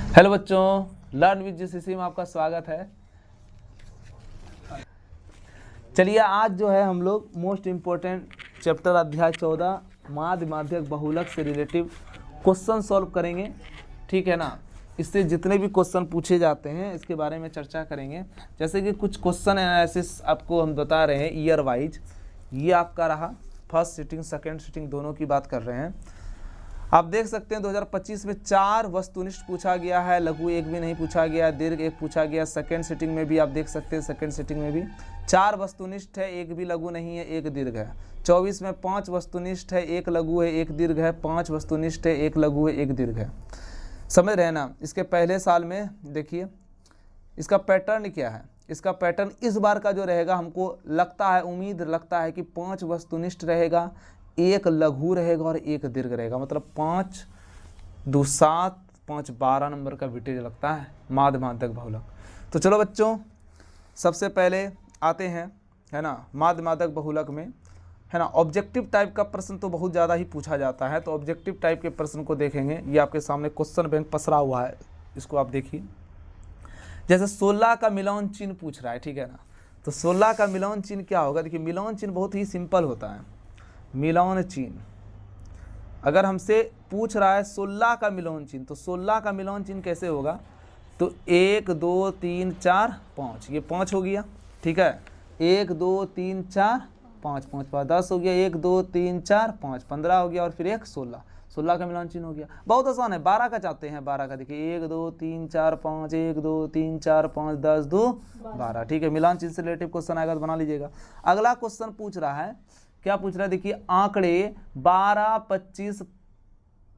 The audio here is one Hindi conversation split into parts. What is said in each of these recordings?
हेलो बच्चों, लर्न विद जीसीसी में आपका स्वागत है। चलिए आज जो है हम लोग मोस्ट इम्पोर्टेंट चैप्टर अध्याय 14 माध्य माध्यक बहुलक से रिलेटिव क्वेश्चन सॉल्व करेंगे। ठीक है ना। इससे जितने भी क्वेश्चन पूछे जाते हैं इसके बारे में चर्चा करेंगे। जैसे कि कुछ क्वेश्चन एनालिसिस आपको हम बता रहे हैं ईयर वाइज। ये आपका रहा फर्स्ट सिटिंग सेकेंड सिटिंग दोनों की बात कर रहे हैं। आप देख सकते हैं 2025 में 4 वस्तुनिष्ठ पूछा गया है, लघु एक भी नहीं पूछा गया, दीर्घ एक पूछा गया। सेकंड सिटिंग में भी आप देख सकते हैं, सेकंड सिटिंग में भी 4 वस्तुनिष्ठ है, एक भी लघु नहीं है, एक दीर्घ है। 24 में 5 वस्तुनिष्ठ है, एक लघु है, एक दीर्घ है। 5 वस्तुनिष्ठ है, एक लघु है, एक दीर्घ है। समझ रहे हैं ना। इसके पहले साल में देखिए इसका पैटर्न क्या है। इसका पैटर्न इस बार का जो रहेगा, हमको लगता है, उम्मीद लगता है कि 5 वस्तुनिष्ठ रहेगा, एक लघु रहेगा और एक दीर्घ रहेगा। मतलब 5 2 7 5 12 नंबर का वेटेज लगता है माध्य माध्यक बहुलक। तो चलो बच्चों, सबसे पहले आते हैं, है ना, माध्य माध्यक बहुलक में, है ना। ऑब्जेक्टिव टाइप का प्रश्न तो बहुत ज़्यादा ही पूछा जाता है, तो ऑब्जेक्टिव टाइप के प्रश्न को देखेंगे। ये आपके सामने क्वेश्चन बैंक पसरा हुआ है, इसको आप देखिए। जैसे 16 का मिलान चिन्ह पूछ रहा है, ठीक है ना। तो 16 का मिलान चिन्ह क्या होगा। देखिए मिलान चिन्ह बहुत ही सिंपल होता है। मिलान चिन्ह अगर हमसे पूछ रहा है 16 का मिलान चिन्ह, तो 16 का मिलान चिन्ह कैसे होगा। तो 1 2 3 4 5, ये 5 हो गया, ठीक है। 1 2 3 4 5 5 5 10 हो गया। 1 2 3 4 5 15 हो गया, और फिर 1 16 16 का मिलान चिन्ह हो गया। बहुत आसान है। 12 का चाहते हैं, 12 का देखिए 1 2 3 4 5 1 2 3 4 5 10 2 12, ठीक है। मिलान चिन्ह से रिलेटिव क्वेश्चन आएगा तो बना लीजिएगा। अगला क्वेश्चन पूछ रहा है, क्या पूछ रहा है, देखिए आंकड़े 12 25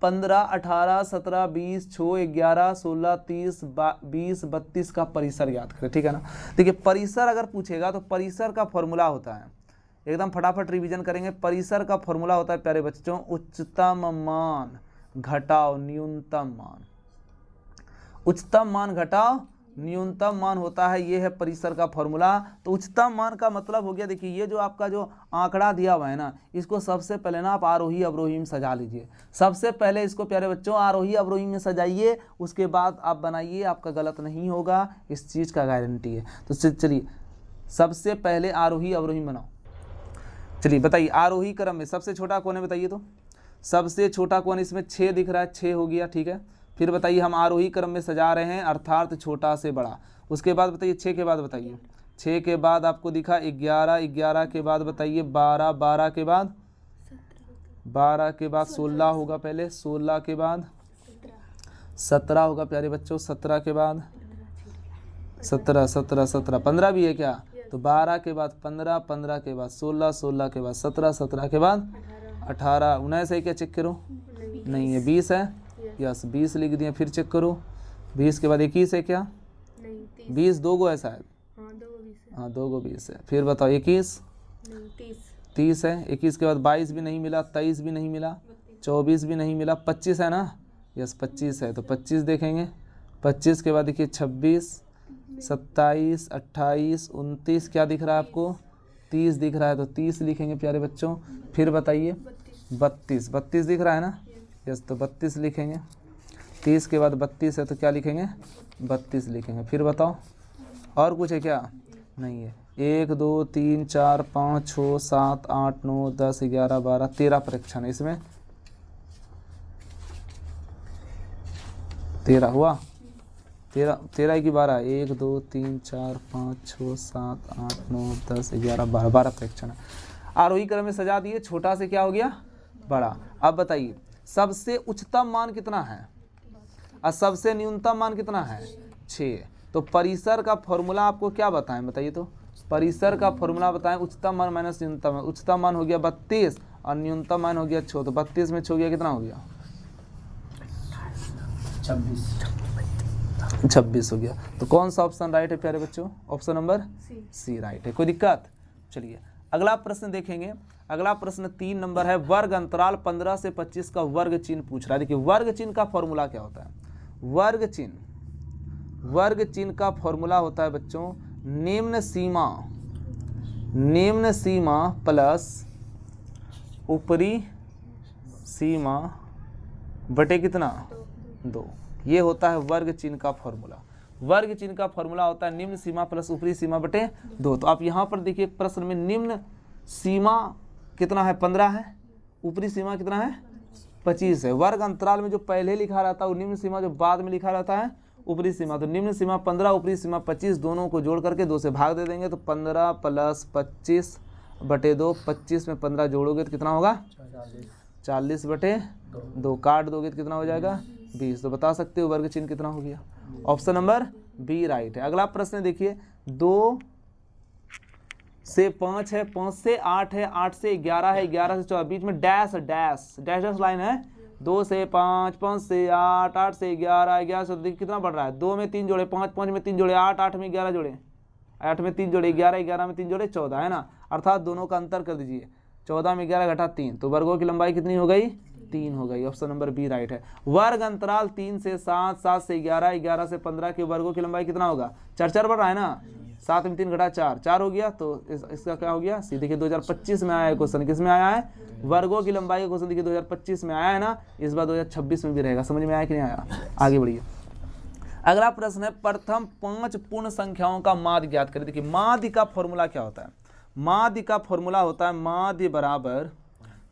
15 18 17 20 6 11 16 30 20 32 का परिसर याद करें, ठीक है ना। देखिए परिसर अगर पूछेगा तो परिसर का फॉर्मूला होता है, एकदम फटाफट रिवीजन करेंगे। परिसर का फॉर्मूला होता है प्यारे बच्चों, उच्चतम मान घटाओ न्यूनतम मान। उच्चतम मान घटाओ न्यूनतम मान होता है, ये है परिसर का फॉर्मूला। तो उच्चतम मान का मतलब हो गया, देखिए ये जो आपका जो आंकड़ा दिया हुआ है ना, इसको सबसे पहले ना आप आरोही अवरोही में सजा लीजिए। सबसे पहले इसको प्यारे बच्चों आरोही अवरोही में सजाइए, उसके बाद आप बनाइए, आपका गलत नहीं होगा, इस चीज़ का गारंटी है। तो चलिए सबसे पहले आरोही अवरोही बनाओ। चलिए बताइए आरोही क्रम में सबसे छोटा कौन है, बताइए। तो सबसे छोटा कौन, इसमें 6 दिख रहा है, 6 हो गया, ठीक है। फिर बताइए हम आरोही क्रम में सजा रहे हैं, अर्थात छोटा से बड़ा। उसके बाद बताइए 6 के बाद बताइए, 6 के बाद आपको दिखा 11, 11 के बाद बताइए 12, 12 के बाद 12 के बाद 16 होगा, पहले 16 के बाद 17 होगा प्यारे बच्चों, 17 के बाद 17 17 17 15 भी है क्या। तो 12 के बाद 15, 15 के बाद 16, 16 के बाद 17, 17 के बाद 18, 19 है क्या, चेक करो, नहीं है, 20 है, यस 20 लिख दिए। फिर चेक करो 20 के बाद 21 है क्या, 20 2 गो है शायद, हाँ 2 गो 20 है। फिर बताओ 21 30 है। 21 के बाद 22 भी नहीं मिला, 23 भी नहीं मिला, 24 भी नहीं मिला, 25 है ना, यस 25 है। तो 25 देखेंगे। 25 के बाद देखिए 26 27 28 29, क्या दिख रहा है आपको, 30 दिख रहा है, तो 30 लिखेंगे प्यारे बच्चों। फिर बताइए 32 32 दिख रहा है ना, यस तो 32 लिखेंगे। 30 के बाद 32 है, तो क्या लिखेंगे, 32 लिखेंगे। फिर बताओ और कुछ है क्या, नहीं है। 1 2 3 4 5 6 7 8 9 10 11 12 13 परीक्षण है इसमें, 13 हुआ, 13 की 12, 1 2 3 4 5 6 7 8 9 10 11 12 12 परीक्षण। आरोही क्रम में सजा दिए, छोटा से क्या हो गया, बड़ा। अब बताइए सबसे उच्चतम मान कितना है और सबसे न्यूनतम मान कितना है, 6। तो परिसर का फॉर्मूला आपको क्या बताएं, बताइए। तो परिसर का फॉर्मूला बताएं, उच्चतम मान माइनस न्यूनतम मान। उच्चतम मान हो गया 32 और न्यूनतम मान हो गया 6, तो 32 में 6 गया, कितना हो गया, 26 हो गया। तो कौन सा ऑप्शन राइट है प्यारे बच्चों, ऑप्शन नंबर सी राइट है। कोई दिक्कत। चलिए अगला प्रश्न देखेंगे। अगला प्रश्न 3 नंबर है, वर्ग अंतराल 15 से 25 का वर्ग चिन्ह पूछ रहा है। देखिए वर्ग चिन्ह का फॉर्मूला क्या होता है, वर्ग चिन्ह का फॉर्मूला होता है बच्चों, निम्न सीमा प्लस ऊपरी सीमा बटे कितना, 2। ये होता है वर्ग चिन्ह का फॉर्मूला। वर्ग चिन्ह का फॉर्मूला होता है निम्न सीमा प्लस ऊपरी सीमा बटे 2। तो आप यहाँ पर देखिए प्रश्न में निम्न सीमा कितना है 15 है, ऊपरी सीमा कितना है 25 है। वर्ग अंतराल में जो पहले लिखा रहता है वो निम्न सीमा, जो बाद में लिखा रहता है ऊपरी सीमा। तो निम्न सीमा 15, ऊपरी सीमा 25, दोनों को जोड़ करके 2 से भाग दे देंगे। तो 15 प्लस 25 बटे 2, 25 में 15 जोड़ोगे तो कितना होगा 40 बटे 2, काट दोगे तो कितना हो जाएगा 20। तो बता सकते हो वर्ग चिन्ह कितना हो गया। ऑप्शन नंबर बी राइट है। अगला प्रश्न देखिए 2 से 5 है, 5 से 8 है, 8 से 11 है, 11 से 14, बीच में dash dash dash dash line है। 2 से 5, 5 से 8, 8 से 11, 11 से देखिए कितना बढ़ रहा है। 2 में 3 जोड़े 5, 5 में 3 जोड़े 8, 8 में 11 जोड़े 8 में 3 जोड़े 11, 11 में 3 जोड़े 14 है ना। अर्थात दोनों का अंतर कर दीजिए, 14 में 11 घटा 3, तो वर्गों की लंबाई कितनी हो गई 3 हो गई। ऑप्शन नंबर बी राइट है। वर्ग अंतराल 3 से 7, 7 से 11, 11 से 15 के वर्गों की लंबाई कितना होगा 4 4 बढ़ रहा है ना। 7 में 3 घटा 4, 4 हो गया। तो इसका क्या हो गया सी। देखिए 2025 में आया है क्वेश्चन, किस में आया है वर्गों की लंबाई का क्वेश्चन। देखिए 2025 में आया है ना, इस बार 2026 में भी रहेगा। समझ में आया कि नहीं आया, आगे बढ़िए। अगला प्रश्न है प्रथम 5 पूर्ण संख्याओं का माध्य ज्ञात करें। देखिए माध्य का फॉर्मूला क्या होता है। माध्य का फॉर्मूला होता है माध्य बराबर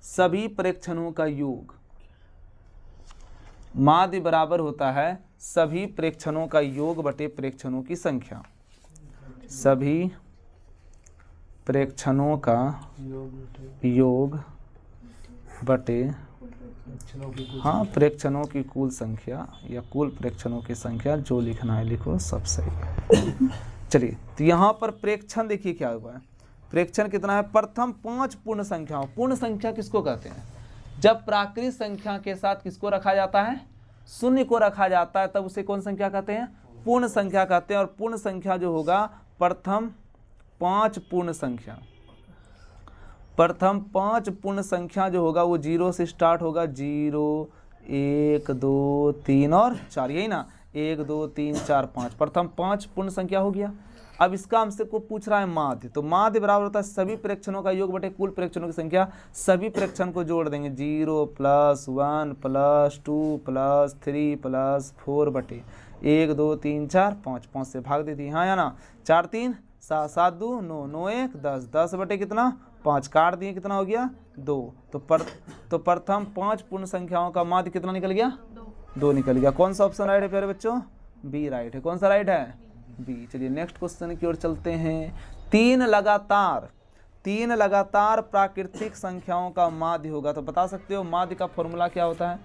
सभी प्रेक्षणों का योग। माध्य बराबर होता है सभी प्रेक्षणों का योग बटे प्रेक्षणों की संख्या। सभी प्रेक्षणों का योग बटे हाँ प्रेक्षणों की कुल संख्या या कुल प्रेक्षणों की संख्या, जो लिखना है लिखो, सब सही है। चलिए तो यहाँ पर प्रेक्षण देखिए क्या हुआ है। प्रेक्षण कितना है प्रथम 5 पूर्ण संख्याओं। पूर्ण संख्या किसको कहते हैं, जब प्राकृत संख्या के साथ किसको रखा जाता है शून्य को रखा जाता है, तब उसे कौन संख्या कहते हैं पूर्ण संख्या कहते हैं। और पूर्ण संख्या जो होगा प्रथम 5 पूर्ण संख्या, प्रथम 5 पूर्ण संख्या जो होगा वो 0 से स्टार्ट होगा। 0 1 2 3 और 4, यही ना 1 2 3 4 5, प्रथम 5 पूर्ण संख्या हो गया। अब इसका हमसे को पूछ रहा है माध्य, तो माध्य बराबर होता है सभी प्रेक्षणों का योग बटे कुल प्रेक्षणों की संख्या। सभी प्रेक्षण को जोड़ देंगे 0 प्लस 1 प्लस 2 प्लस 3 प्लस 4 बटे 1 2 3 4 5, 5 से भाग दे दी हाँ या ना। 4 3 7 7 2 9 9 1 10, 10 बटे कितना 5, काट दिए कितना हो गया 2। तो प्रथम 5 पूर्ण संख्याओं का माध्य कितना निकल गया 2 निकल गया। कौन सा ऑप्शन राइट है प्यारे बच्चों, बी राइट है। कौन सा राइट है बी। चलिए नेक्स्ट क्वेश्चन की ओर चलते हैं। 3 लगातार प्राकृतिक संख्याओं का माध्य होगा। तो बता सकते हो माध्य का फॉर्मूला क्या होता है।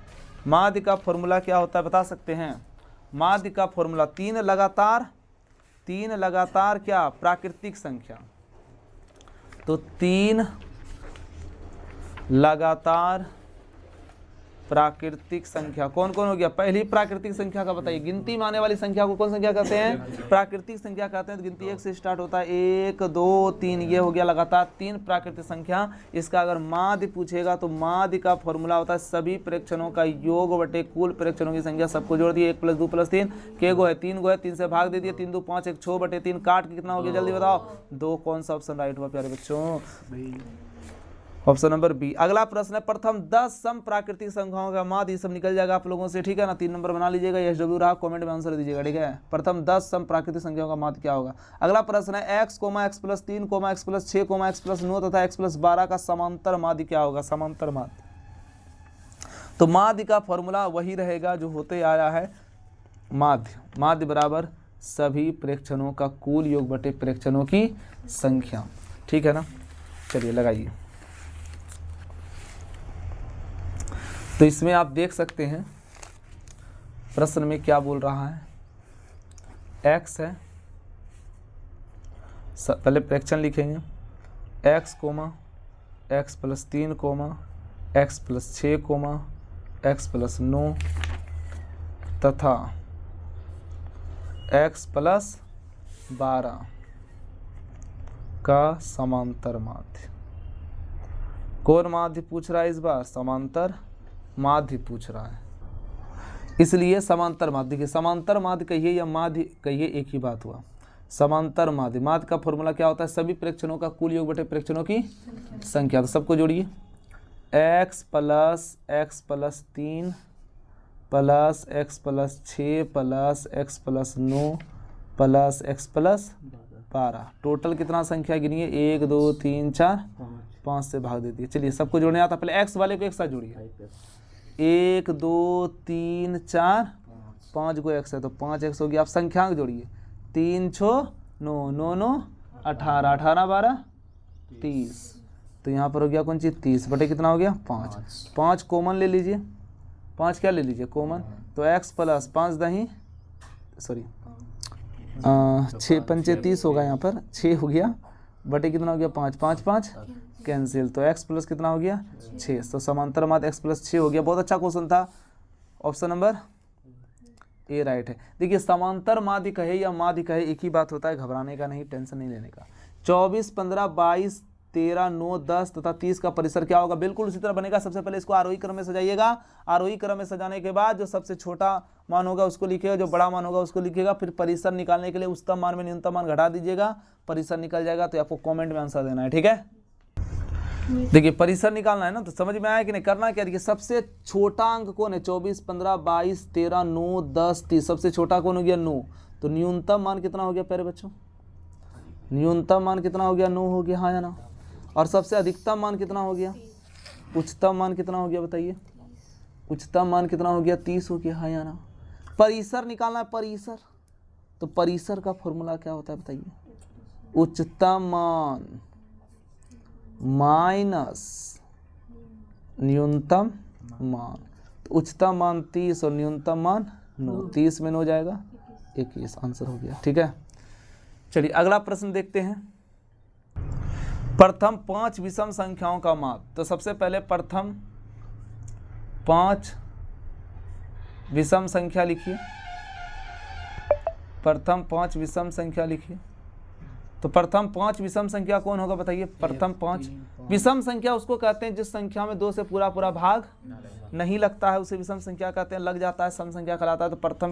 माध्य का फॉर्मूला क्या होता है बता सकते हैं। माध्य का फॉर्मूला 3 लगातार क्या प्राकृतिक संख्या। तो 3 लगातार प्राकृतिक संख्या कौन कौन हो गया। पहली प्राकृतिक संख्या का बताइए, गिनती में आने वाली संख्या को कौन संख्या कहते हैं प्राकृतिक संख्या कहते हैं। तो गिनती 1 से स्टार्ट होता है, 1 2 3, ये हो गया लगातार 3 प्राकृतिक संख्या। इसका अगर माध्य पूछेगा तो माध्य का फॉर्मूला होता है सभी प्रेक्षणों का योग बटे कुल प्रेक्षणों की संख्या। सबको जोड़ दिए 1 + 2 + 3 के गो है 3 गो है, 3 से भाग दे दिए 3 2 5 1 6 बटे 3, काट के कितना हो गया जल्दी बताओ 2। कौन सा ऑप्शन राइट हुआ प्यारे बच्चों, ऑप्शन नंबर बी। अगला प्रश्न है प्रथम 10 सम प्राकृतिक संख्याओं का माध्य। ये सब निकल जाएगा आप लोगों से, ठीक है ना। 3 नंबर बना लीजिएगा, यस डब्ल्यू रहा, कमेंट में आंसर दीजिएगा, ठीक है। प्रथम 10 सम प्राकृतिक संख्याओं का माध्य क्या होगा। अगला प्रश्न है x, x + 3, x + 6, x + 9 तथा x + 12 का समांतर माध्य क्या होगा। समांतर माध्य, तो माध्य का फॉर्मूला वही रहेगा जो होते आया है माध्य बराबर सभी प्रेक्षणों का कुल योग बटे प्रेक्षणों की संख्या, ठीक है ना। चलिए लगाइए। तो इसमें आप देख सकते हैं प्रश्न में क्या बोल रहा है। x है, पहले प्रेक्षण लिखेंगे x, x + 3, x + 6, x + 9 तथा x + 12 का समांतर माध्य। कौन माध्य पूछ रहा है इस बार, समांतर माध्य पूछ रहा है, इसलिए समांतर माध्य। देखिए समांतर माध्य कहिए या माध्य कहिए एक ही बात हुआ। समांतर माध्य, माध्य का फॉर्मूला क्या होता है सभी प्रेक्षणों का कुल योग बटे प्रेक्षणों की संख्या। तो सबको जोड़िए x + 3 plus x plus 6 plus x plus 9 plus x plus 12। Total कितना संख्या गिनिए, 1 2 3 4 5 से भाग देती है। चलिए सबको जोड़ने आता, पहले एक्स वाले को एक साथ जोड़िए। 1 2 3 4 5 को एक्स है तो 5 एक्स हो गया। आप संख्यांक जोड़िए, 3 6 9 9 9 18 18 12 30। तो यहाँ पर हो गया कौन चीज 30 बटे कितना हो गया 5। 5 कॉमन ले लीजिए, 5 क्या ले लीजिए कॉमन, तो x प्लस 5 दही सॉरी 6 पंचे 30 होगा, यहाँ पर 6 हो गया बटे कितना हो गया 5 5 5 कैंसिल, तो x प्लस कितना हो गया 6। तो समांतर माध्य x प्लस 6 हो गया। बहुत अच्छा क्वेश्चन था, ऑप्शन नंबर ए राइट है। देखिए समांतर माध्य कहे या माध्य कहे एक ही बात होता है, घबराने का नहीं, टेंशन नहीं लेने का। 24 15 22 13 9 10 तथा 30 का परिसर क्या होगा, बिल्कुल उसी तरह बनेगा। सबसे पहले इसको आरोही क्रम में सजाइएगा। आरोही क्रम में सजाने के बाद जो सबसे छोटा मान होगा उसको लिखिएगा, जो बड़ा मान होगा उसको लिखिएगा। फिर परिसर निकालने के लिए उच्चतम मान में न्यूनतम मान घटा दीजिएगा, परिसर निकल जाएगा। तो आपको कमेंट में आंसर देना है, ठीक है। देखिए परिसर निकालना है ना, तो समझ में आया कि नहीं, करना क्या, देखिए सबसे छोटा अंक कौन है 24 15 22 13 9 10 30, सबसे छोटा कौन हो गया 9। तो न्यूनतम मान कितना हो गया प्यारे बच्चों, न्यूनतम मान कितना हो गया 9 हो गया, हाँ या ना। और सबसे अधिकतम मान कितना हो गया, उच्चतम मान कितना हो गया बताइए, उच्चतम मान कितना हो गया 30 हो गया, हाँ या ना। परिसर निकालना है, परिसर, तो परिसर का फॉर्मूला क्या होता है बताइए, उच्चतम मान माइनस न्यूनतम मान। तो उच्चतम मान 30 और न्यूनतम मान 9, 30 में 9 हो जाएगा 21, आंसर हो गया, ठीक है। चलिए अगला प्रश्न देखते हैं। प्रथम 5 विषम संख्याओं का माप। तो सबसे पहले प्रथम 5 विषम संख्या लिखिए, प्रथम 5 विषम संख्या लिखिए। तो प्रथम 5 विषम संख्या कौन होगा बताइए, प्रथम 5 विषम संख्या उसको कहते हैं जिस संख्या में 2 से पूरा पूरा भाग नहीं लगता है, उसे विषम संख्या कहते हैं। लग जाता है सम संख्या कहलाता है। तो प्रथम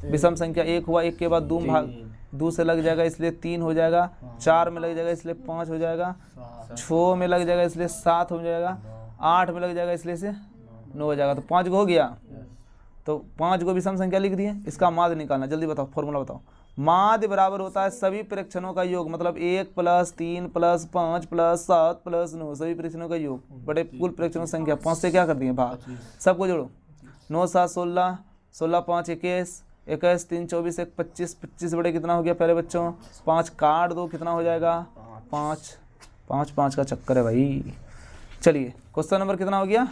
विषम संख्या 1 हुआ, 1 के बाद 2 भाग 2 से लग जाएगा इसलिए 3 हो जाएगा, 4 में लग जाएगा इसलिए 5 हो जाएगा, 6 में लग जाएगा इसलिए 7 हो जाएगा, 8 में लग जाएगा इसलिए से 9 हो जाएगा। तो 5 को हो गया, तो 5 को विषम संख्या लिख दिए। इसका माध्य निकालना, जल्दी बताओ फॉर्मूला बताओ। माध्य बराबर होता है सभी प्रेक्षणों का योग, मतलब 1 प्लस 3 प्लस 5 प्लस 7 प्लस 9, सभी प्रेक्षणों का योग बड़े कुल प्रेक्षणों की संख्या। 5 से क्या कर दिए भाग, सबको जोड़ो। 9 7 16, 16 5 21, 21 3 24, 1 25, 25 बड़े कितना हो गया पहले बच्चों 5, काट दो कितना हो जाएगा 5, 5 5 का चक्कर है भाई। चलिए क्वेश्चन नंबर कितना हो गया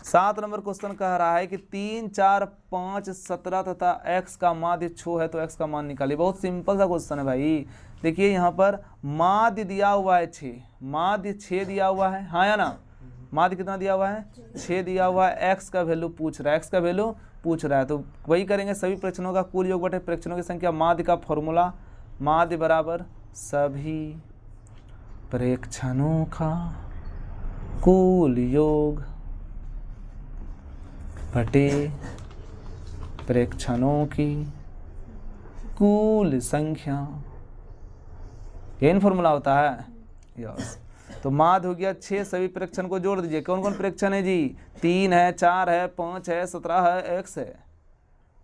7 नंबर क्वेश्चन कह रहा है कि 3 4 5 17 तथा x का माध्य 6 है, तो x का मान निकालिए। बहुत सिंपल सा क्वेश्चन है भाई। देखिए यहाँ पर माध्य दिया हुआ है 6, माध्य 6 दिया हुआ है, हाँ या ना। माध्य कितना दिया हुआ है 6 दिया हुआ है, x का वैल्यू पूछ रहा है, x का वैल्यू पूछ रहा है। तो वही करेंगे, सभी प्रेक्षणों का कुल योग बटे प्रेक्षणों की संख्या। माध्य का फॉर्मूला, माध्य बराबर सभी प्रेक्षणों का कुल योग बटे प्रेक्षणों की कुल संख्या। यही फॉर्मूला होता है, यस। तो माध्य हो गया 6, सभी प्रेक्षण को जोड़ दीजिए। कौन कौन प्रेक्षण है जी, 3 है, 4 है, 5 है, 17 है, x है।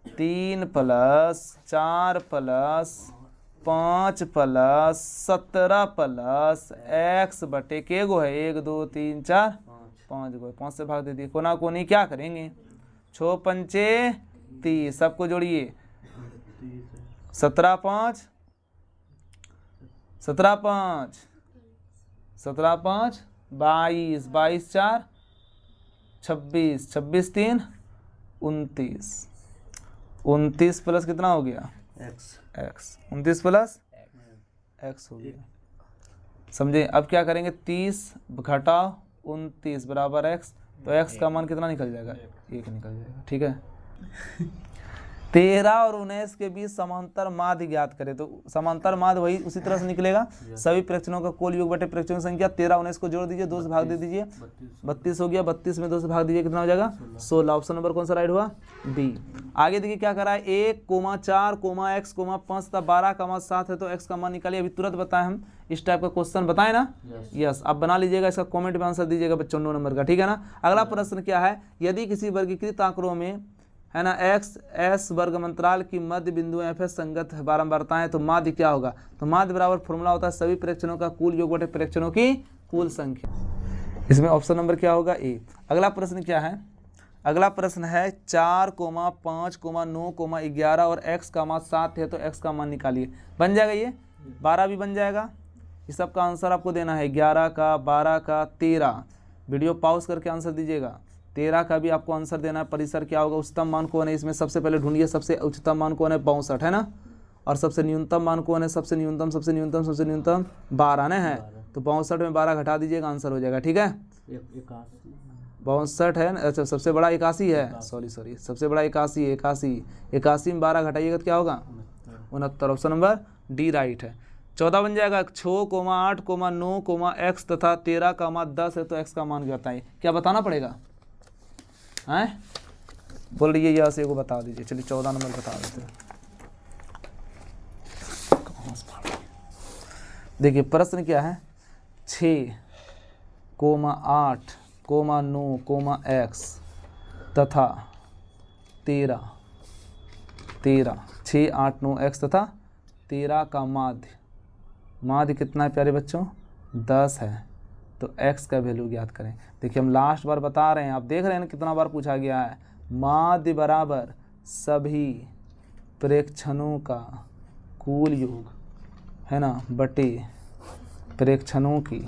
3 plus 4 plus 5 plus 17 plus x बटे के गो है 1 2 3 4 5 गो, 5 से भाग दे दिए। कोना कोनी क्या करेंगे, 6 पंचे 30, सबको जोड़िए। 17 5 17 5 17 5 22, 22 4 26, 26 3 29, 29 प्लस कितना हो गया x, 29 प्लस x हो गया। समझे। अब क्या करेंगे, 30 घटाओ 29 बराबर x, तो x का मान कितना निकल जाएगा 1 निकल जाएगा, ठीक है। 13 और 19 के बीच समांतर माध्य ज्ञात करें। तो समांतर माध्य वही उसी तरह से निकलेगा, सभी प्रेक्षणों का कुल योग बटे प्रेक्षणों की संख्या। 13 19 को जोड़ दीजिए, 2 से भाग दे दीजिए, 32 हो गया। 32 में 2 से भाग दीजिए, कितना हो जाएगा? 16। ऑप्शन नंबर कौन सा राइट हुआ? डी। आगे देखिए क्या करा है, 1, 4, x, 5 तथा 12, 7 है तो x का मान निकालिए। अभी तुरंत बताएं हम, इस टाइप का क्वेश्चन बताएं ना। यस, आप बना लीजिएगा, इसका कमेंट में आंसर दीजिएगा बच्चों 9 नंबर का, ठीक है ना। अगला प्रश्न क्या है, यदि किसी वर्गीकृत आंकड़ों में है ना x s वर्ग अंतराल की मध्य बिंदु f s संगत बारंबारता है तो माध्य क्या होगा? तो माध्य बराबर फॉर्मूला होता है सभी प्रेक्षणों का कुल योग बटे प्रेक्षणों की कुल संख्या। इसमें ऑप्शन नंबर क्या होगा? ए। अगला प्रश्न क्या है, अगला प्रश्न है 4, 5, 9, 11 और x का मान 7 है तो x का मान निकालिए। बन जाएगा ये, 12 भी बन जाएगा। इस सब का आंसर आपको देना है, 11 का, 12 का, 13। वीडियो पॉज करके आंसर दीजिएगा। 13 का भी आपको आंसर देना है। परिसर क्या होगा? उच्चतम मान कौन है? इसमें सबसे पहले ढूंढिए, सबसे उच्चतम मान कौन है? 62 है ना। और सबसे न्यूनतम मान कौन है? सबसे न्यूनतम 12 ना है। तो 62 में 12 घटा दीजिएगा, आंसर हो जाएगा, ठीक है। 62 है, अच्छा सबसे बड़ा 81 है, सॉरी सबसे बड़ा 81 है। 81 में 12 घटाइएगा तो क्या होगा? 69। ऑप्शन नंबर डी राइट है। 14 बन जाएगा, 6, 8, 9, x तथा 13 का मान 10 है तो x का मान बताइए। क्या बताना पड़ेगा? हैं बोल रही है यहाँ से को बता दीजिए। चलिए 14 नंबर बता देते हैं। देखिए प्रश्न क्या है, 6, 8, 9, x तथा 13 6, 8, 9 x तथा 13 का माध्य कितना है प्यारे बच्चों? 10 है तो x का वैल्यू ज्ञात करें। देखिए हम लास्ट बार बता रहे हैं, आप देख रहे हैं ना कितना बार पूछा गया है। माध्य बराबर सभी प्रेक्षणों का कुल योग है ना बटे प्रेक्षणों की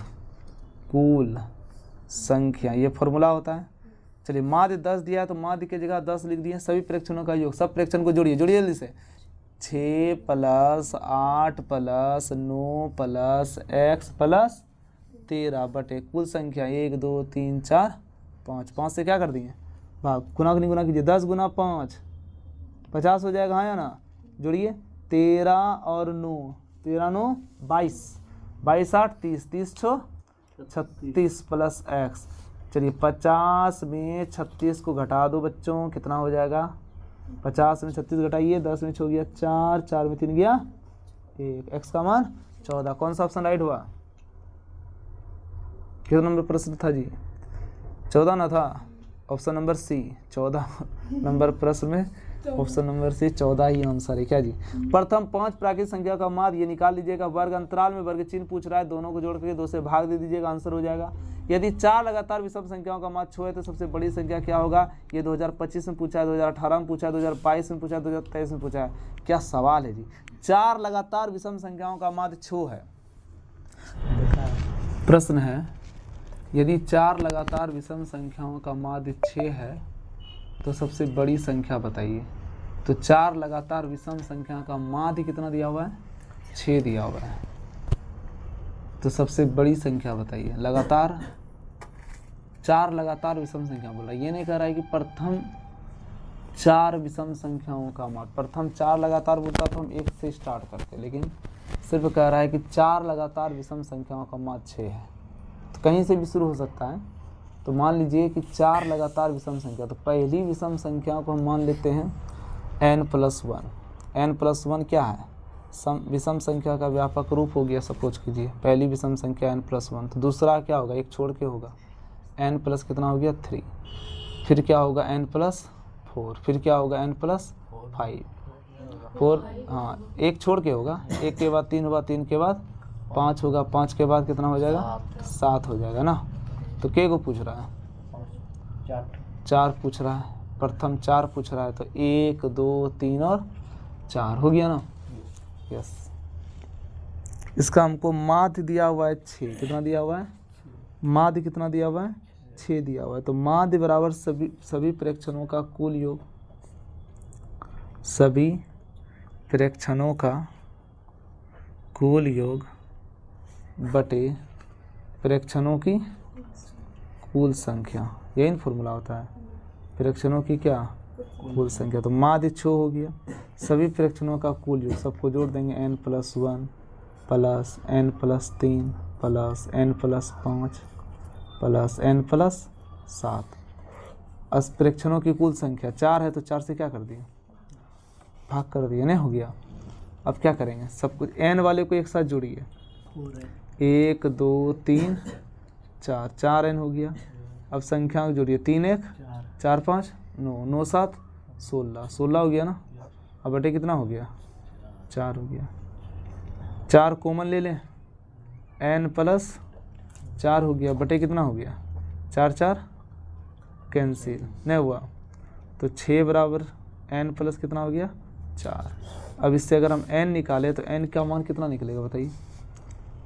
कुल संख्या, ये फॉर्मूला होता है। चलिए माध्य 10 दिया है तो माध्य की जगह 10 लिख दिए। सभी प्रेक्षणों का योग, सब प्रेक्षण को जोड़िए जल्दी से। 6 + 8 + 9 + x + 13 बटे कुल संख्या 1 2 3 4 5। 5 से क्या कर दिए भाग, गुना नहीं गुना कीजिए। 10 × 5 50 हो जाएगा, हाँ या ना। जोड़िए 13 और 9, 13 9 22, 22 8 30, 30 6 36 + x। चलिए 50 में 36 को घटा दो बच्चों, कितना हो जाएगा? 50 में 36 घटाइए, 10 में 6 गया 4, 4 में 3 गया 1, x का मान 14। कौन सा ऑप्शन राइट हुआ? कितना नंबर प्रश्न था जी? 14 ना था? ऑप्शन नंबर सी 14 नंबर प्रश्न में ऑप्शन नंबर सी 14 ही आंसर है क्या जी। प्रथम 5 प्राकृतिक संख्या का माध्य ये निकाल लीजिएगा। वर्ग अंतराल में वर्ग चिन्ह पूछ रहा है, दोनों को जोड़ करके 2 से भाग दे दीजिएगा, आंसर हो जाएगा। यदि 4 लगातार विषम संख्याओं का माध्य 6 है तो सबसे बड़ी संख्या क्या होगा? ये 2025 में पूछा है, 2018 में पूछा है, 2022 में पूछा है, 2023 में पूछा है। क्या सवाल है जी। 4 लगातार विषम संख्याओं का माध्य 6 है। प्रश्न है यदि 4 लगातार विषम संख्याओं का माध्य 6 है तो सबसे बड़ी संख्या बताइए। तो 4 लगातार विषम संख्या का माध्य कितना दिया हुआ है? 6 दिया हुआ है। तो सबसे बड़ी संख्या बताइए। लगातार 4 लगातार विषम संख्या बोला, ये नहीं कह रहा है कि प्रथम 4 विषम संख्याओं का माध्य। प्रथम 4 लगातार बोलता तो हम 1 से स्टार्ट करते, लेकिन सिर्फ कह रहा है कि 4 लगातार विषम संख्याओं का माध्य 6 है। तो कहीं से भी शुरू हो सकता है। तो मान लीजिए कि 4 लगातार विषम संख्या, तो पहली विषम संख्या को हम मान लेते हैं n+1। n+1 क्या है? विषम संख्या का व्यापक रूप हो गया, सपोज कीजिए पहली विषम संख्या n+1। तो दूसरा क्या होगा? एक छोड़ के होगा n+ कितना हो गया 3। फिर क्या होगा n+4। फिर क्या होगा n+5 4, हाँ एक छोड़ के होगा। 1 के बाद 3 होगा, 3 के बाद 5 होगा, 5 के बाद कितना हो जाएगा? 7 हो जाएगा ना। तो के को पूछ रहा है? 4 पूछ रहा है। प्रथम 4 पूछ रहा है तो 1 2 3 और 4 हो गया ना। यस, इसका हमको माध्य दिया हुआ है 6। कितना दिया हुआ है? माध्य कितना दिया हुआ है? 6 दिया हुआ है। तो माध्य बराबर सभी प्रेक्षणों का कुल योग, सभी प्रेक्षणों का कुल योग बटे प्रेक्षणों की कुल संख्या, यही फॉर्मूला होता है। प्रेक्षणों की क्या कुल संख्या। तो माध्य छो हो गया, सभी प्रेक्षणों का कुल योग सबको जोड़ देंगे n+1 plus n+3 plus n+5 plus n+7। प्रेक्षणों की कुल संख्या 4 है तो 4 से क्या कर दिए, भाग कर दिए, नहीं हो गया। अब क्या करेंगे, सब कुछ n वाले को एक साथ जोड़िए, 1 2 3 4, 4n हो गया। अब संख्या को जोड़िए, 3 1 4 5 9, 9 7 16, 16 हो गया ना। अब बटे कितना हो गया, 4 हो गया। 4 कॉमन ले लें, n+4 हो गया, बटे कितना हो गया, 4 4 कैंसिल नहीं हुआ, तो 6 बराबर n प्लस कितना हो गया, 4। अब इससे अगर हम n निकालें तो n का मान कितना निकलेगा बताइए,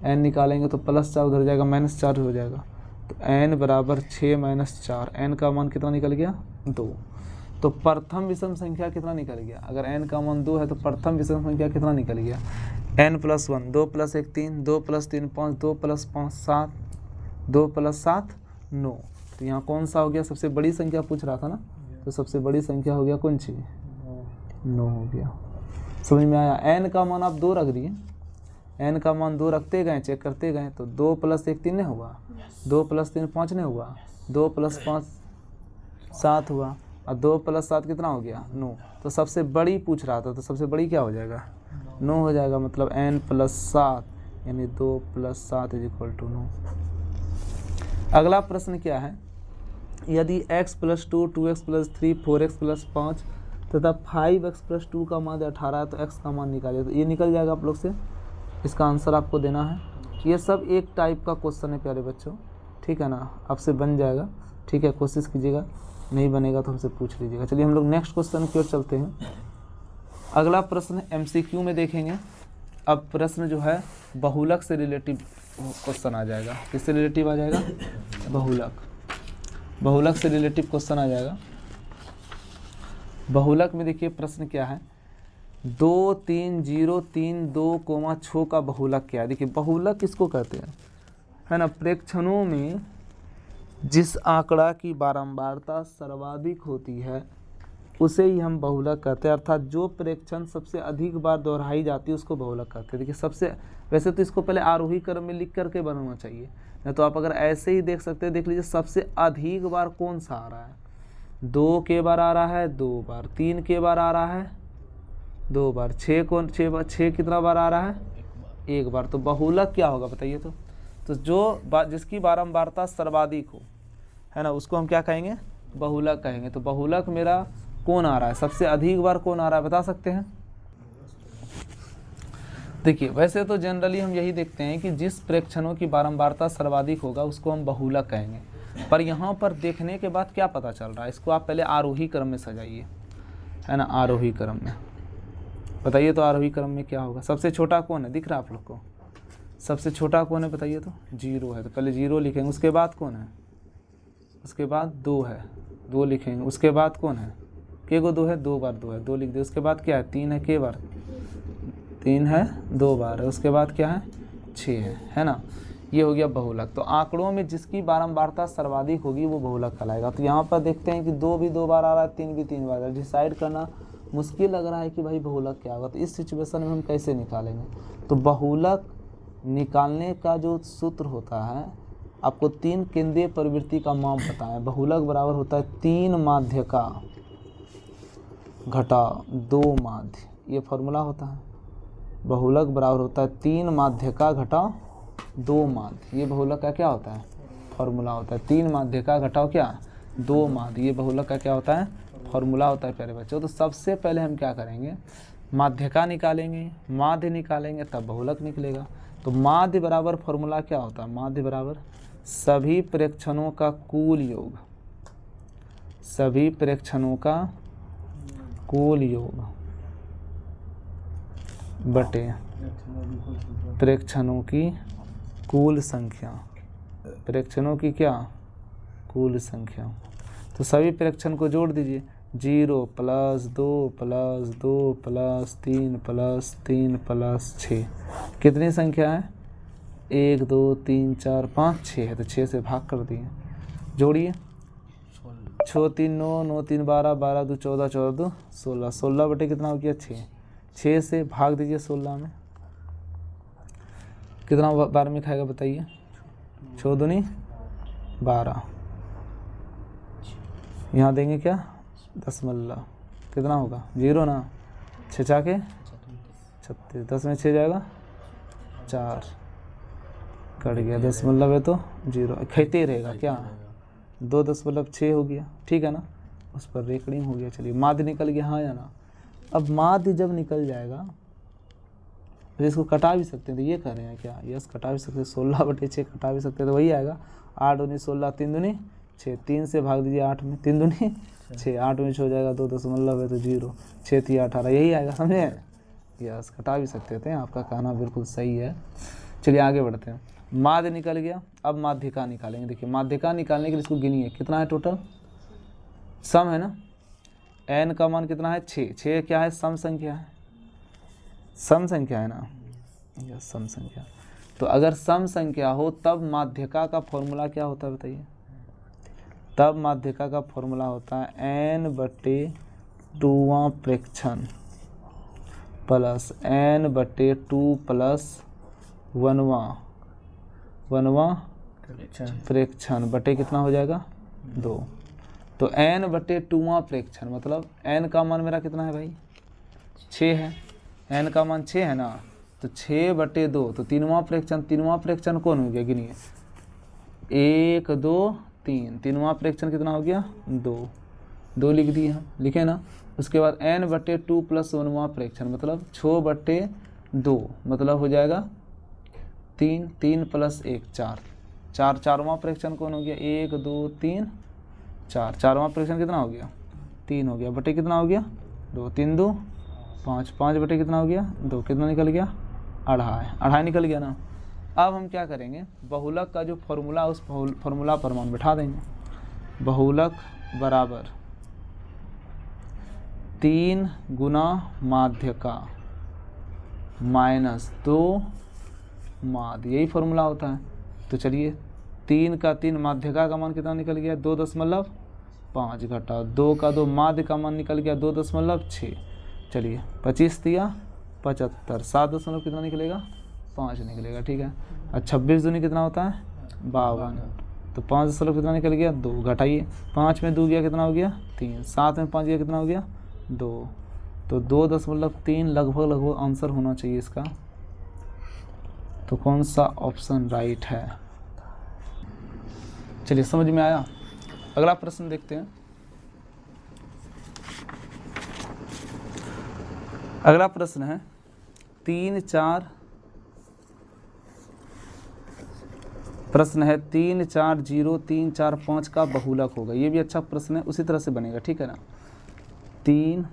n निकालेंगे तो +4 उधर जाएगा, -4 हो जाएगा, तो n बराबर 6 - 4, n का मान कितना निकल गया, 2। तो प्रथम विषम संख्या कितना निकल गया, अगर n का मान 2 है तो प्रथम विषम संख्या कितना निकल गया, n+1, 2 + 1 3, 2 + 3 5, 2 + 5 7, 2 + 7 9। तो यहाँ कौन सा हो गया, सबसे बड़ी संख्या पूछ रहा था ना, तो सबसे बड़ी संख्या हो गया कौन सी, 9 हो गया। समझ में आया। n का मान आप 2 रख दिए, n का मान 2 रखते गए, चेक करते गए, तो 2 + 1 3 नहीं हुआ, 2 + 3 5 नहीं हुआ, 2 + 5 7 हुआ, और 2 + 7 कितना हो गया, 9। तो सबसे बड़ी पूछ रहा था, तो सबसे बड़ी क्या हो जाएगा, 9 हो जाएगा। मतलब n+7 यानी 2 + 7 = 9। अगला प्रश्न क्या है, यदि x + 2 2x + 3 4x + 5 तथा 5x + 2 का मान 18 है तो x का मान निकालिए। तो ये निकल जाएगा आप लोग से, इसका आंसर आपको देना है। ये सब एक टाइप का क्वेश्चन है प्यारे बच्चों, ठीक है ना, आपसे बन जाएगा, ठीक है, कोशिश कीजिएगा, नहीं बनेगा तो हमसे पूछ लीजिएगा। चलिए हम लोग नेक्स्ट क्वेश्चन की ओर चलते हैं। अगला प्रश्न MCQ में देखेंगे। अब प्रश्न जो है बहुलक से रिलेटिव क्वेश्चन आ जाएगा, किससे रिलेटिव आ जाएगा, बहुलक से रिलेटिव क्वेश्चन आ जाएगा। बहुलक में देखिए प्रश्न क्या है, 2 3 0 3 2, 6 का बहुलक क्या है। देखिए बहुलक किसको कहते हैं, है ना, प्रेक्षणों में जिस आंकड़ा की बारंबारता सर्वाधिक होती है उसे ही हम बहुलक कहते हैं, अर्थात जो प्रेक्षण सबसे अधिक बार दोहराई जाती है उसको बहुलक कहते हैं। देखिए सबसे, वैसे तो इसको पहले आरोही क्रम में लिख करके बनाना चाहिए, नहीं तो आप अगर ऐसे ही देख सकते हैं, देख लीजिए सबसे अधिक बार कौन सा आ रहा है, 2 के बार आ रहा है, 2 बार, 3 के बार आ रहा है, 2 बार, 6 कितना बार आ रहा है, 1 बार। तो बहुलक क्या होगा बताइए। तो जो जिसकी बारंबारता सर्वाधिक हो, है ना, उसको हम क्या कहेंगे, बहुलक कहेंगे। तो बहुलक मेरा कौन आ रहा है, सबसे अधिक बार कौन आ रहा है बता सकते हैं। देखिए वैसे तो जनरली हम यही देखते हैं कि जिस प्रेक्षणों की बारंबारता सर्वाधिक होगा उसको हम बहुलक कहेंगे, पर यहाँ पर देखने के बाद क्या पता चल रहा है, इसको आप पहले आरोही क्रम में सजाइए, है ना, आरोही क्रम में बताइए। तो आरोही क्रम में क्या होगा, सबसे छोटा कौन है, दिख रहा है आप लोग को, सबसे छोटा कौन है बताइए। तो 0 है, तो पहले 0 लिखेंगे, उसके बाद कौन है, उसके बाद 2 है, 2 लिखेंगे, उसके बाद कौन है, के गो 2 है, 2 बार 2 है, 2 लिख दे। उसके बाद क्या है, 3 है, के बार 3 है, 2 बार है। उसके बाद क्या है, 6 है ना। ये हो गया बहुलक। तो आंकड़ों में जिसकी बारंबारता सर्वाधिक होगी वो बहुलक कहलाएगा। तो यहाँ पर देखते हैं कि 2 भी 2 बार आ रहा है, 3 भी 3 बार आ रहा है, डिसाइड करना मुश्किल लग रहा है कि भाई बहुलक क्या होगा। तो इस सिचुएशन में हम कैसे निकालेंगे, तो बहुलक निकालने का जो सूत्र होता है, आपको 3 केंद्रीय प्रवृत्ति का मान पता है। बहुलक बराबर होता है 3 माध्य का घटा 2 माध्य, ये फॉर्मूला होता है। बहुलक बराबर होता है 3 माध्य का घटा 2 माध्य, ये बहुलक का क्या होता है, फॉर्मूला होता है। 3 माध्य का घटाओ क्या, 2 माध्य, ये बहुलक का क्या होता है, फॉर्मूला होता है प्यारे बच्चों। तो सबसे पहले हम क्या करेंगे, माध्यका निकालेंगे, माध्य निकालेंगे, तब बहुलक निकलेगा। तो माध्य बराबर फॉर्मूला क्या होता है, माध्य बराबर सभी प्रेक्षणों का कुल योग, सभी प्रेक्षणों का कुल योग बटे प्रेक्षणों की कुल संख्या, प्रेक्षणों की क्या, कुल संख्या। तो सभी प्रेक्षण को जोड़ दीजिए, 0 + 2 + 2 + 3 + 3 + 6, कितनी संख्या है, 1 2 3 4 5 6 है, तो 6 से भाग कर दिए, जोड़िए 6 3 9, 9 3 12, 12 2 14, 14 2 16, 16 बटे कितना हो गया 6, 6 से भाग दीजिए 16 में, कितना 12 में खाएगा बताइए, 6 दूनी 12, यहाँ देंगे क्या दशमलव, कितना होगा 0 ना, 6 के 36, 10 में 6 जाएगा 4, कट गया, दशमलव है तो 0, कहते ही रहेगा क्या, 2.6 हो गया, ठीक है ना, उस पर रेकड़िंग हो गया। चलिए माध्य निकल गया, हाँ या ना। अब माध्य जब निकल जाएगा तो इसको कटा भी सकते हैं, तो ये कह रहे हैं क्या, यस कटा भी सकते हैं, 16/6 कटा भी सकते हैं, तो वही आएगा 8 दूनी 16, 3 दूनी 6, 3 से भाग दीजिए 8 में, 3 दूनी 6, 8 में 6 हो जाएगा, 2 दशमलव है तो 0, 6 3 18, यही आएगा, समझे, यस कटा भी सकते थे, आपका कहना बिल्कुल सही है। चलिए आगे बढ़ते हैं, माध्य निकल गया, अब माध्यिका निकालेंगे। देखिए माध्यिका निकालने के लिए इसको गिनिए, कितना है टोटल, सम है ना, n का मान कितना है 6, 6 क्या है, सम संख्या है, सम संख्या है ना, यह सम संख्या। तो अगर सम संख्या हो तब माध्यिका का फॉर्मूला क्या होता है बताइए, तब माध्यिका का फॉर्मूला होता है n/2वां प्रेक्षण प्लस n/2 प्लस 1वां प्रेक्षण बटे कितना हो जाएगा 2। तो n/2वां प्रेक्षण मतलब n का मान मेरा कितना है भाई 6 है, n का मान 6 है ना, तो 6/2, तो 3वां प्रेक्षण कौन हो गया, गिनिए 1 2 3, 3वां प्रेक्षण कितना हो गया 2 लिख दिए हम, लिखे ना। उसके बाद n/2 प्लस 1वां प्रेक्षण मतलब 6/2 मतलब हो जाएगा 3, 3 प्लस 1 4, 4वां प्रेक्षण कौन हो गया 1 2 3 4, 4वां प्रेक्षण कितना हो गया 3 हो गया, बटे कितना हो गया 2, 3 2 5, 5 बटे कितना हो गया 2, कितना निकल गया 2.5 निकल गया ना। अब हम क्या करेंगे, बहुलक का जो फॉर्मूला उस फॉर्मूला पर मान बिठा देंगे, बहुलक बराबर 3 गुना माध्यिका माइनस 2 माध्य, यही फॉर्मूला होता है। तो चलिए 3 का 3 माध्यिका का मान कितना निकल गया 2.5 घटा 2 का 2 माध्य का मान निकल गया 2.6, चलिए 25 दिया 75, 7 दशमलव कितना निकलेगा 5 निकलेगा, ठीक है। और 26 दूनी कितना होता है 52, तो 5 दशमलव कितना निकल गया 2, घटाइए 5 में 2 गया कितना हो गया 3, 7 में 5 गया कितना हो गया 2, तो 2.3 लगभग आंसर होना चाहिए इसका। तो कौन सा ऑप्शन राइट है, चलिए समझ में आया। अगला प्रश्न देखते हैं। अगला प्रश्न है 3 4 3 4 0 3 4 5 का बहुलक होगा। ये भी अच्छा प्रश्न है, उसी तरह से बनेगा, ठीक है ना। 3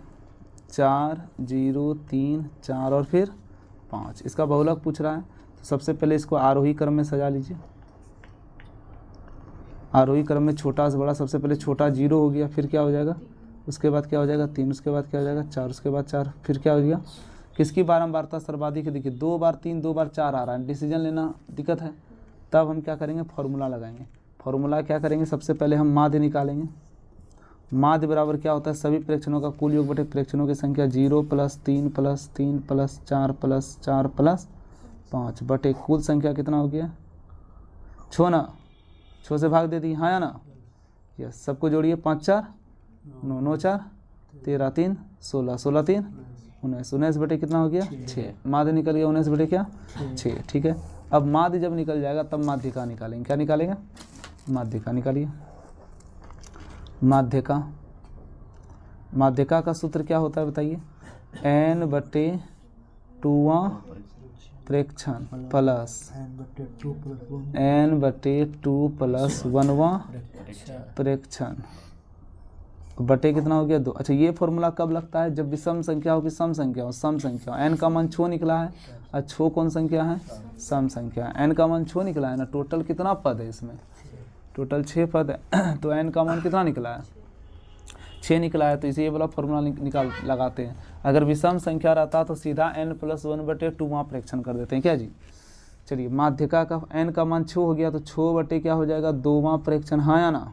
4 0 3 4 और फिर 5, इसका बहुलक पूछ रहा है। तो सबसे पहले इसको आरोही क्रम में सजा लीजिए। आरोही क्रम में छोटा से बड़ा, सबसे पहले छोटा 0 हो गया, फिर क्या हो जाएगा, उसके बाद क्या हो जाएगा 3, उसके बाद क्या हो जाएगा 4, उसके बाद 4, फिर क्या हो जाएगा, किसकी बारंबारता सर्वाधिक है, देखिए 2 बार 3 2 बार 4 आ रहा है, डिसीजन लेना दिक्कत है। तब हम क्या करेंगे, फॉर्मूला लगाएंगे। फॉर्मूला क्या करेंगे, सबसे पहले हम माध्य निकालेंगे। माध्य बराबर क्या होता है, सभी प्रेक्षणों का कुल योग बटे प्रेक्षणों की संख्या 0 + 3 + 3 + 4 + 4 + 5 बटे कुल संख्या कितना हो गया 6 ना, 6 से भाग दे दी, हाँ या ना, यस। सबको जोड़िए 5 4 9, 9 4 13 3 16, 16 3 19, 19 बटे कितना हो गया 6, माध्य निकल गया 19 बटे क्या 6, ठीक है। अब माध्य जब निकल जाएगा तब माध्यिका निकालेंगे। क्या निकालेंगे, माध्यिका निकालिए। माध्यिका का सूत्र क्या होता है बताइए, n/2वां प्रेक्षण प्लस n/2 प्लस 1वां प्रेक्षण बटे कितना हो गया 2। अच्छा, ये फॉर्मूला कब लगता है, जब विषम संख्या हो कि सम संख्या हो, सम संख्या हो। n का मान 6 निकला है, और 6 कौन संख्या है, सम संख्या। n का मान 6 निकला है ना, टोटल कितना पद है इसमें, टोटल 6 पद है। तो n का मान कितना निकला है 6 निकला है, तो इसे ये वाला फॉर्मूला निकाल लगाते हैं। अगर विषम संख्या रहता तो सीधा n + 1/2वां प्रेक्षण कर देते हैं क्या जी। चलिए माध्यिका का n का मान 6 हो गया, तो 6 बटे क्या हो जाएगा 2वां प्रेक्षण, हाँ या ना,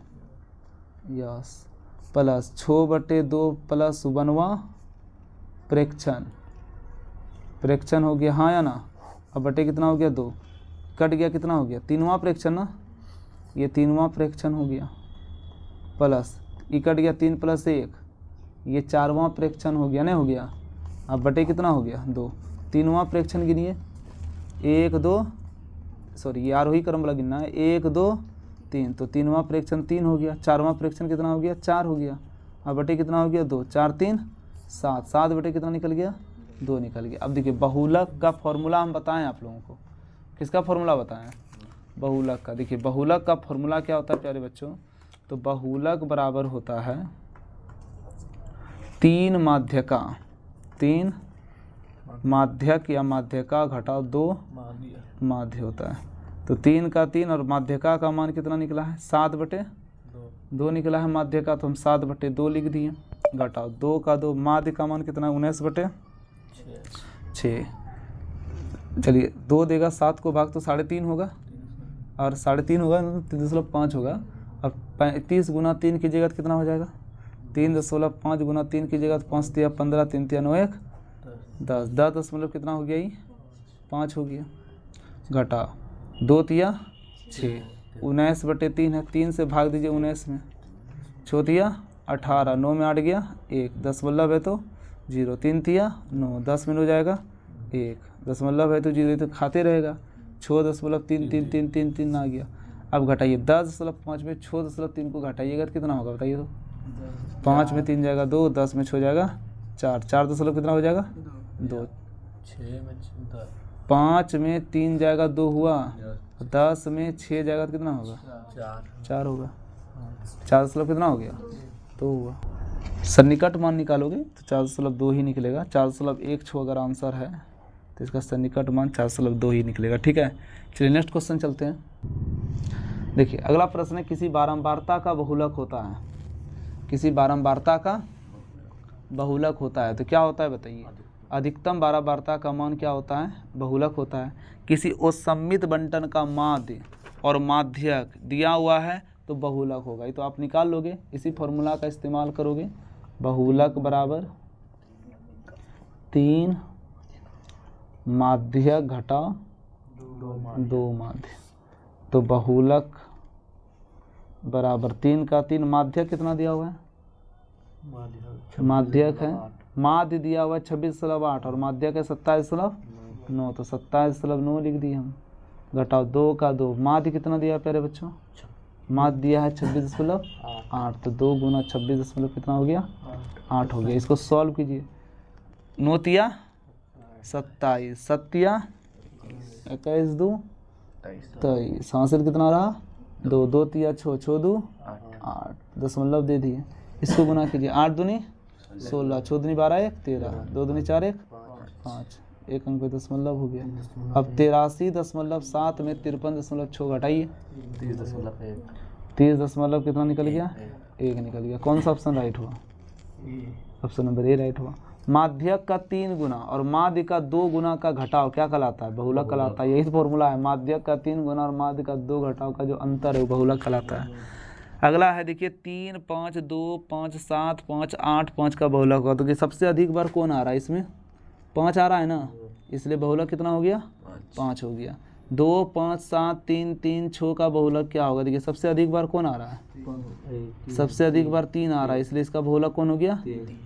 यस। प्लस 6/2 प्लस 1वां प्रेक्षण, प्रेक्षण हो गया हाँ या ना। अब बटे कितना हो गया 2, कट गया कितना हो गया 3वां प्रेक्षण ना, ये 3वां प्रेक्षण हो गया, प्लस ये कट गया 3 + 1, ये 4वां प्रेक्षण हो गया, नहीं हो गया। अब बटे कितना हो गया 2, 3वां प्रेक्षण गिनिए 1 2, सॉरी ये आरोही क्रम वाला गिनना है, 1 2 3, तो 3वां प्रेक्षण 3 हो गया, 4वां प्रेक्षण कितना हो गया 4 हो गया। अब बटे कितना हो गया 2, 4 3 7, 7 बटे कितना निकल गया 2 निकल गया। अब देखिए बहुलक का फॉर्मूला हम बताएं आप लोगों को, किसका फॉर्मूला बताएं, बहुलक का। देखिए बहुलक का फॉर्मूला क्या होता है प्यारे बच्चों, तो बहुलक बराबर होता है 3 माध्यका, 3 माध्यक या माध्यका घटाओ 2 माध्य होता है। तो 3 का 3 और माध्यका का मान कितना निकला है 7/2 निकला है माध्यका, तो हम 7/2 लिख दिए, घटाओ 2 का 2, माध्य का मान कितना 19/6। चलिए 2 देगा 7 को भाग तो 3.5 होगा, और 3.5 होगा 3.5 होगा। अब 35 गुना 3 की जगह कितना हो जाएगा 3.5 गुना 3 की जगह 5 × 15 3 × 9 1 10, 10 मतलब कितना हो गया ये 5 हो गया, घटा 2 × 6, 19/3 है, 3 से भाग दीजिए 19 में, 6 × 18, 9 में 8 गया 1, दशमलव है तो 0, 3 × 9, 10 में हो जाएगा 1, दशमलव है तो 0, तो खाते रहेगा 6.33333 आ गया। अब घटाइए 10.5 में 6.3 को घटाइएगा तो कितना होगा बताइए, तो 5 में 3 जाएगा 2, 10 में 6 जाएगा 4, 4 दशमलव कितना हो जाएगा 2, 5 में 3 जाएगा 2 हुआ, 10 में 6 जाएगा तो कितना होगा 4 होगा, 4 दशमलव कितना हो गया 2 हुआ। सन्निकट मान निकालोगे तो 4.2 ही निकलेगा, 4.16 अगर आंसर है तो इसका सन्निकट मान 4.2 ही निकलेगा। ठीक है, चलिए नेक्स्ट क्वेश्चन चलते हैं। देखिए अगला प्रश्न है, किसी बारंबारता का बहुलक होता है, किसी बारंबारता का बहुलक होता है तो क्या होता है बताइए, अधिकतम बारंबारता का मान क्या होता है बहुलक होता है। किसी असममित बंटन का माध्य और माध्यक दिया हुआ है तो बहुलक होगा, ये तो आप निकाल लोगे, इसी फॉर्मूला का इस्तेमाल करोगे। बहुलक बराबर 3 माध्यक घटा 2 माध्य, तो बहुलक बराबर 3 का 3, माध्यक कितना दिया हुआ है माध्यक है, माध्य दिया हुआ है 26.8 और माध्यक है 27.9, तो 27.9 लिख दिए हम, घटाओ 2 का 2, माध्य कितना दिया है प्यारे बच्चों, माध्य दिया है 26.8, तो 2 गुना 26 कितना हो गया 8 हो गया। इसको सॉल्व कीजिए, 9 × 27, 7 × 21 2 23, हासिल कितना रहा 2, 2 × 6 6 2 8, दशमलव दे दिए, इसको गुना कीजिए, 8 दूनी 16, 6 दूनी 12 1 13, 2 दूनी 4 1 5, एक अंक पे दशमलव हो गया। अब 83.7 में 53.6 घटाइए, 30 दशमलव कितना निकल गया 1 निकल गया। कौन सा ऑप्शन राइट हुआ, ऑप्शन नंबर ए राइट हुआ। माध्यक का 3 गुना और माध्य का 2 गुना का घटाव क्या कहलाता है बहुलक कहलाता है, यही फॉर्मूला है, माध्यक का 3 गुना और माध्य का 2 घटाव का जो अंतर है वो बहुलक कहलाता है। अगला है देखिए 3 5 2 5 7 5 8 5 का बहुलक होगा, तो कि सबसे अधिक बार कौन आ रहा है इसमें 5 आ रहा है ना, इसलिए बहुलक कितना हो गया 5 हो गया। 2 5 7 3 3 6 का बहुलक क्या होगा, देखिए सबसे अधिक बार कौन आ रहा है, सबसे अधिक बार 3 आ रहा है, इसलिए इसका बहुलक कौन हो गया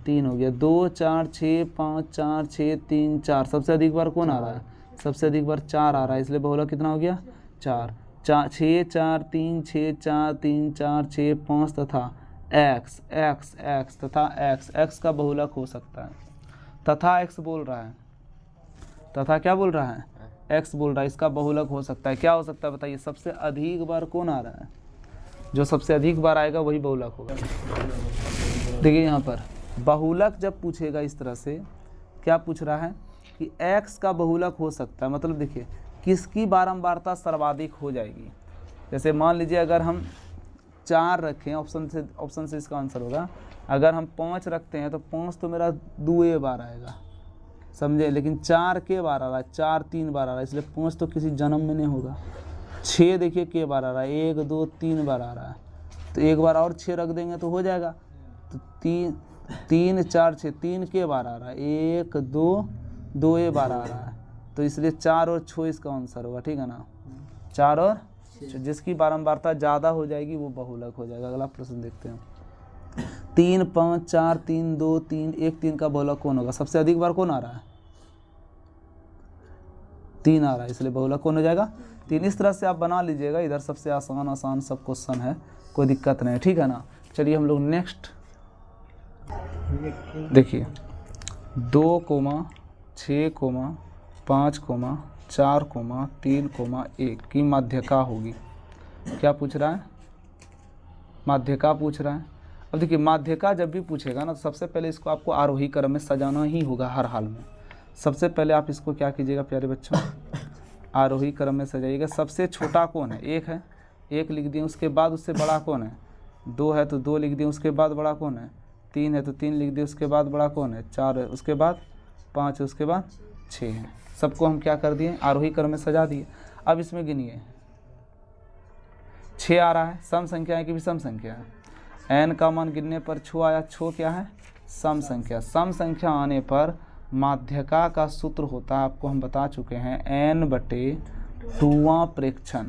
3 हो गया। 2 4 6 5 4 6 3 4, सबसे अधिक बार कौन आ रहा है, सबसे अधिक बार 4 आ रहा है, इसलिए बहुलक कितना हो गया 4। 6 4 3 6 4 3 4 6 5 तथा x x x तथा x x का बहुलक हो सकता है, तथा x बोल रहा है, तथा क्या बोल रहा है x बोल रहा है, इसका बहुलक हो सकता है। क्या हो सकता है बताइए, सबसे अधिक बार कौन आ रहा है, जो सबसे अधिक बार आएगा वही बहुलक होगा। देखिए यहाँ पर बहुलक जब पूछेगा इस तरह से, क्या पूछ रहा है कि x का बहुलक हो सकता है, मतलब देखिए किसकी बारंबारता सर्वाधिक हो जाएगी। जैसे मान लीजिए अगर हम 4 रखें, ऑप्शन से इसका आंसर होगा, अगर हम 5 रखते हैं तो 5 तो मेरा 2 बार आएगा, समझे, लेकिन 4 के बार आ रहा है, 4 3 बार आ रहा है, इसलिए 5 तो किसी जन्म में नहीं होगा। 6 देखिए के बार आ रहा है, 1 2 3 बार आ रहा है, तो एक बार और 6 रख देंगे तो हो जाएगा। तो 3 4 6, 3 के बार आ रहा है, 1 2 2 ये बार आ रहा है, तो इसलिए 4 और 6 इसका आंसर होगा, ठीक है ना। 4 और 6, जिसकी बारंबारता ज़्यादा हो जाएगी वो बहुलक हो जाएगा। अगला प्रश्न देखते हैं। 3 5 4 3 2 3 1 3 का बहुलक कौन होगा? सबसे अधिक बार कौन आ रहा है? 3 आ रहा है, इसलिए बहुलक कौन हो जाएगा? 3। इस तरह से आप बना लीजिएगा। इधर सबसे आसान सब क्वेश्चन है, कोई दिक्कत नहीं, ठीक है ना। चलिए हम लोग नेक्स्ट देखिए। 2, 6, 5, 4, 3, 1 की माध्यका होगी। क्या पूछ रहा है? माध्यका पूछ रहा है। अब देखिए माध्यका जब भी पूछेगा ना, तो सबसे पहले इसको आपको आरोही क्रम में सजाना ही होगा हर हाल में। सबसे पहले आप इसको क्या कीजिएगा प्यारे बच्चों, आरोही क्रम में सजाइएगा। सबसे छोटा कौन है? 1 है, 1 लिख दिए। उसके बाद उससे बड़ा कौन है? 2 है तो 2 लिख दिए। उसके बाद बड़ा कौन है? 3 है तो 3 लिख दिए। उसके बाद बड़ा कौन है? 4 है। उसके बाद 5 है। उसके बाद 6 है। सबको हम क्या कर दिए? आरोही क्रम में सजा दिए। अब इसमें गिनिए, 6 आ रहा है, सम संख्या है कि विषम संख्या है? n का मान गिनने पर 6 आया। 6 क्या है? सम संख्या। सम संख्या आने पर माध्यका का सूत्र होता है, आपको हम बता चुके हैं, n/2वां प्रेक्षण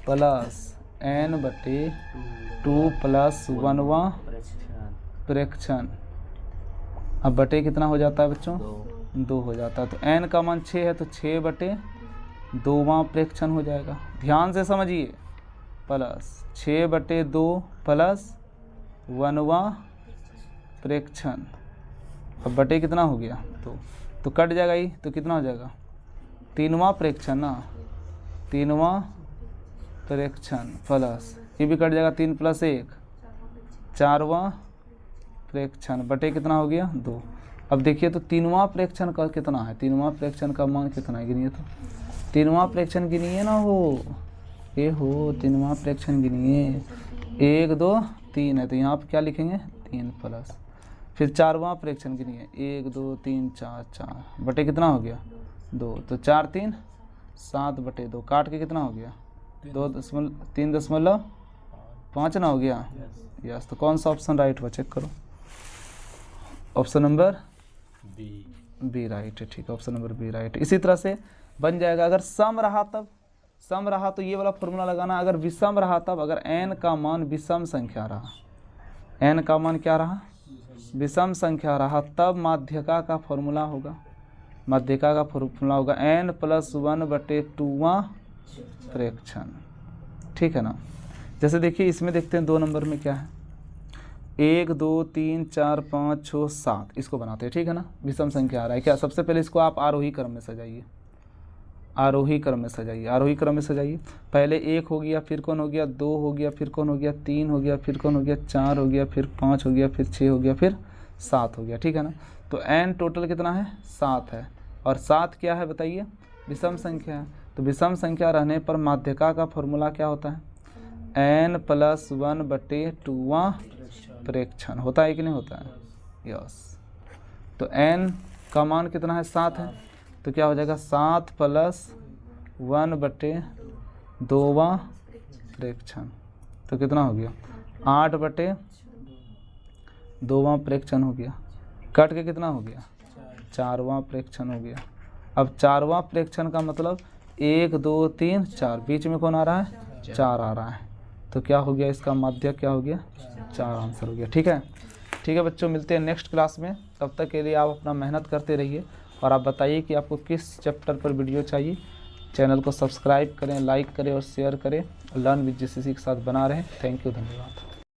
प्लस n/2 प्लस 1वां प्रेक्षण। अब बटे कितना हो जाता है बच्चों? 2 हो जाता है। तो n का मान 6 है तो 6/2वां प्रेक्षण हो जाएगा। ध्यान से समझिए, प्लस 6/2 प्लस 1वां प्रेक्षण। अब बटे कितना हो गया? 2। तो कट जाएगा ही, तो कितना हो जाएगा? 3वां प्रेक्षण ना, 3वां प्रेक्षण प्लस ये भी कट जाएगा, 3 + 1 4वां प्रेक्षण बटे कितना हो गया? 2। अब देखिए तो 3वां प्रेक्षण का कितना है? 3वां प्रेक्षण का मान कितना है? गिनिए तो। 3वां प्रेक्षण गिनिए ना हो, ये हो 3वां प्रेक्षण गिनिए। 1 2 3 है तो यहाँ पर क्या लिखेंगे? 3 प्लस, फिर 4वां प्रेक्षण गिनिए। 1 2 3 4 4 बटे कितना हो गया? 2। तो 4 3 7/2 काट के कितना हो गया? 3.5 ना हो गया? यस। तो कौन सा ऑप्शन राइट हुआ? चेक करो। ऑप्शन नंबर बी राइट है, ठीक है। Option number B right. इसी तरह से बन जाएगा। अगर सम रहा तब, सम रहा तो ये वाला फॉर्मूला लगाना। अगर विषम रहा तब, अगर n का मान विषम संख्या रहा, n का मान क्या रहा? विषम संख्या रहा, तब माध्यका का फॉर्मूला होगा। माध्यका का फॉर्मूला होगा n + 1/2वां प्रेक्षण, ठीक है ना। जैसे देखिए इसमें देखते हैं 2 नंबर में क्या है? 1 2 3 4 5 6 7 इसको बनाते हैं, ठीक है ना। विषम संख्या आ रहा है क्या? सबसे पहले इसको आप आरोही क्रम में सजाइए। आरोही क्रम में सजाइए, आरोही क्रम में सजाइए। पहले 1 हो गया, फिर कौन हो गया? 2 हो गया, फिर कौन हो गया? 3 हो गया, फिर कौन हो गया? 4 हो गया, फिर 5 हो गया, फिर 6 हो गया, फिर 7 हो गया, ठीक है ना। तो n टोटल कितना है? 7 है। और 7 क्या है बताइए? विषम संख्या है। तो विषम संख्या रहने पर माध्यका का फॉर्मूला क्या होता है? n + 1/2वां प्रेक्षण होता है कि नहीं होता है? यस। तो n का मान कितना है? 7 है। तो क्या हो जाएगा? 7 + 1/2वां प्रेक्षण। तो कितना हो गया? 8/2वां प्रेक्षण हो गया। कट के कितना हो गया? 4वां प्रेक्षण हो गया। अब 4वां प्रेक्षण का मतलब 1 2 3 4, बीच में कौन आ रहा है? 4 आ रहा है। तो क्या हो गया? इसका माध्यक क्या हो गया? 4 आंसर हो गया, ठीक है। ठीक है बच्चों, मिलते हैं नेक्स्ट क्लास में। तब तक के लिए आप अपना मेहनत करते रहिए और आप बताइए कि आपको किस चैप्टर पर वीडियो चाहिए। चैनल को सब्सक्राइब करें, लाइक करें और शेयर करें। लर्न विद जीसीसी के साथ बना रहें। थैंक यू, धन्यवाद।